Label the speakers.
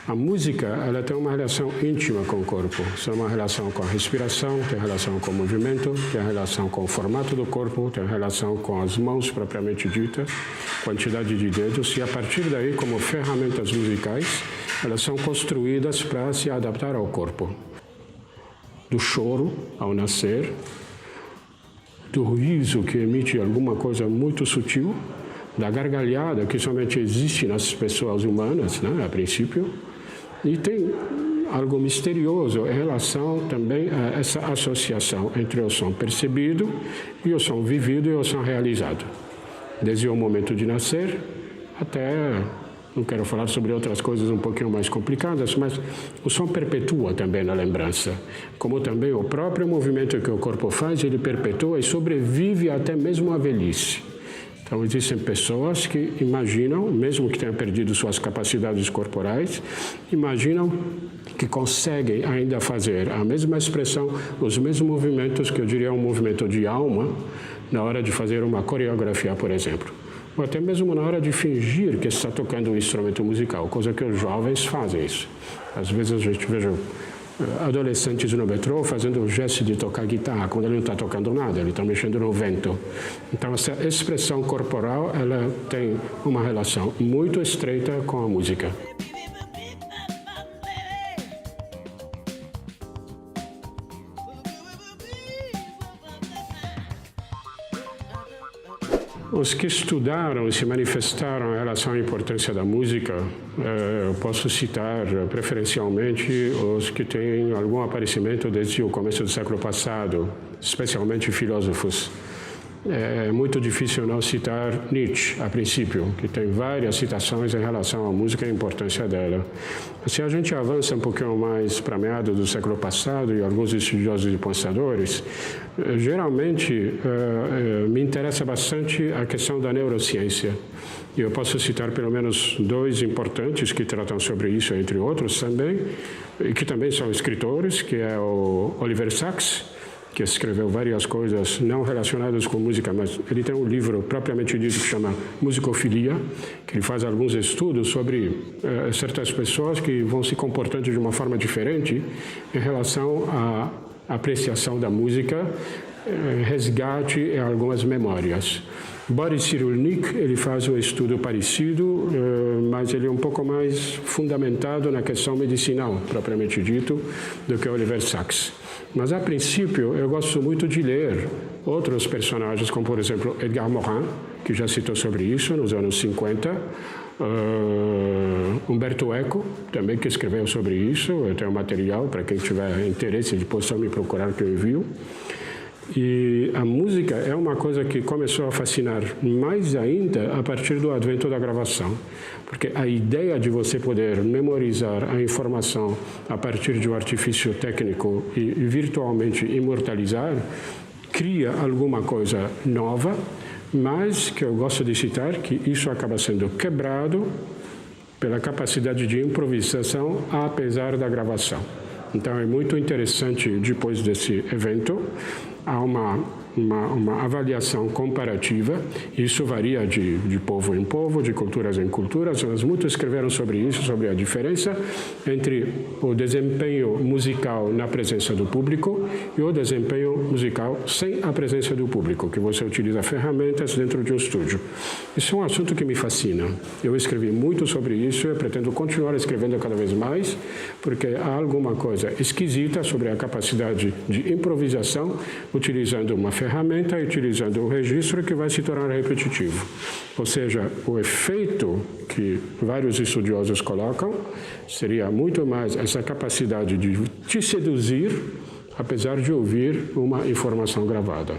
Speaker 1: A música, ela tem uma relação íntima com o corpo. Tem uma relação com a respiração, tem relação com o movimento, tem relação com o formato do corpo, tem relação com as mãos propriamente ditas, quantidade de dedos, e a partir daí, como ferramentas musicais, elas são construídas para se adaptar ao corpo. Do choro ao nascer, do riso que emite alguma coisa muito sutil, da gargalhada que somente existe nas pessoas humanas, né, a princípio, e tem algo misterioso em relação também a essa associação entre o som percebido e o som vivido e o som realizado. Desde o momento de nascer até, não quero falar sobre outras coisas um pouquinho mais complicadas, mas o som perpetua também na lembrança. Como também o próprio movimento que o corpo faz, ele perpetua e sobrevive até mesmo à velhice. Então, existem pessoas que imaginam, mesmo que tenham perdido suas capacidades corporais, imaginam que conseguem ainda fazer a mesma expressão, os mesmos movimentos, que eu diria um movimento de alma, na hora de fazer uma coreografia, por exemplo. Ou até mesmo na hora de fingir que está tocando um instrumento musical, coisa que os jovens fazem isso. Às vezes a gente vê adolescentes no metrô fazendo o gesto de tocar guitarra, quando ele não está tocando nada, ele está mexendo no vento. Então, essa expressão corporal, ela tem uma relação muito estreita com a música. Os que estudaram e se manifestaram em relação à importância da música, eu posso citar preferencialmente os que têm algum aparecimento desde o começo do século passado, especialmente filósofos. É muito difícil não citar Nietzsche, a princípio, que tem várias citações em relação à música e a importância dela. Se a gente avança um pouquinho mais para meados do século passado, e alguns estudiosos e pensadores, geralmente me interessa bastante a questão da neurociência. E eu posso citar pelo menos dois importantes que tratam sobre isso, entre outros também, e que também são escritores, que é o Oliver Sacks, que escreveu várias coisas não relacionadas com música, mas ele tem um livro propriamente dito que chama Musicofilia, que ele faz alguns estudos sobre certas pessoas que vão se comportando de uma forma diferente em relação à apreciação da música, resgate em algumas memórias. Boris Cyrulnik, ele faz um estudo parecido, mas ele é um pouco mais fundamentado na questão medicinal, propriamente dito, do que Oliver Sacks. Mas, a princípio, eu gosto muito de ler outros personagens, como, por exemplo, Edgar Morin, que já citou sobre isso nos anos 50, Umberto Eco, também, que escreveu sobre isso. Eu tenho material, para quem tiver interesse, depois só me procurar que eu envio. E a música é uma coisa que começou a fascinar mais ainda a partir do advento da gravação, porque a ideia de você poder memorizar a informação a partir de um artifício técnico e virtualmente imortalizar cria alguma coisa nova, mas que eu gosto de citar que isso acaba sendo quebrado pela capacidade de improvisação apesar da gravação. Então é muito interessante, depois desse evento, há uma avaliação comparativa. Isso varia de povo em povo, de culturas em culturas, mas muitos escreveram sobre isso, sobre a diferença entre o desempenho musical na presença do público e o desempenho musical sem a presença do público, que você utiliza ferramentas dentro de um estúdio. Isso é um assunto que me fascina. Eu escrevi muito sobre isso e eu pretendo continuar escrevendo cada vez mais, porque há alguma coisa esquisita sobre a capacidade de improvisação utilizando uma ferramenta e utilizando um registro que vai se tornar repetitivo. Ou seja, o efeito que vários estudiosos colocam seria muito mais essa capacidade de te seduzir, apesar de ouvir uma informação gravada.